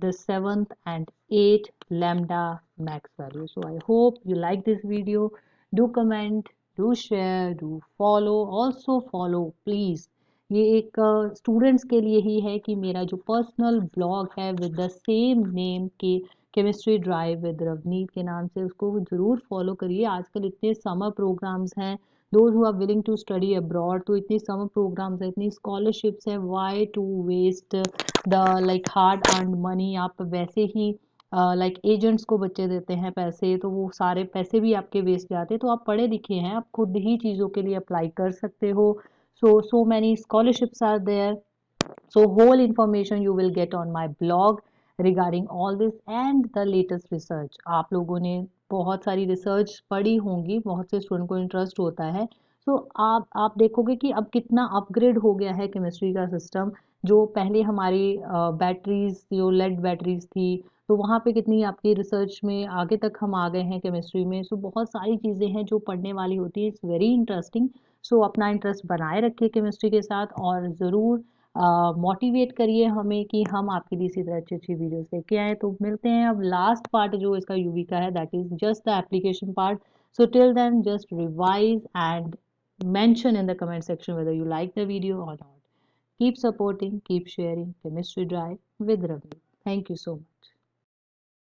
the 7th and 8th lambda max value. So I hope you like this video. Do comment, do share, do follow. Also follow please. ये एक students के लिए ही है कि मेरा जो पर्सनल ब्लॉग है विद द सेम नेम के केमिस्ट्री ड्राइव विद रवनीत के नाम से, उसको ज़रूर फॉलो करिए। आजकल इतने समर प्रोग्राम्स हैं, those who are willing to study abroad, तो इतनी समर प्रोग्राम्स हैं, इतनी स्कॉलरशिप्स हैं, why to waste the like hard earn money. आप वैसे ही लाइक एजेंट्स को बच्चे देते हैं पैसे, तो वो सारे पैसे भी आपके वेस्ट जाते हैं। तो आप पढ़े लिखे हैं, आप खुद ही चीज़ों के लिए अप्लाई कर सकते हो। so many scholarships are there, so whole information you will get on my blog regarding all this and the latest research. आप लोगों ने बहुत सारी रिसर्च पढ़ी होंगी, बहुत से स्टूडेंट को इंटरेस्ट होता है, सो आप देखोगे कि अब कितना अपग्रेड हो गया है केमिस्ट्री का सिस्टम। जो पहले हमारी बैटरीज, जो लेड बैटरीज थी, तो वहाँ पे कितनी आपकी रिसर्च में आगे तक हम आ गए हैं केमिस्ट्री में। सो बहुत सारी चीज़ें हैं जो पढ़ने वाली होती है, इट्स वेरी इंटरेस्टिंग। सो अपना इंटरेस्ट बनाए रखिए केमिस्ट्री के साथ, और ज़रूर मोटिवेट करिए हमें कि हम आपके लिए इसी तरह अच्छी अच्छी वीडियोस लेके आए। तो मिलते हैं अब लास्ट पार्ट जो इसका यूवी का है, that is just the application part. So till then just revise and mention in the comment section whether you like the video or not. Keep supporting, keep sharing Chemistry Drive with Ravi. Thank you so much.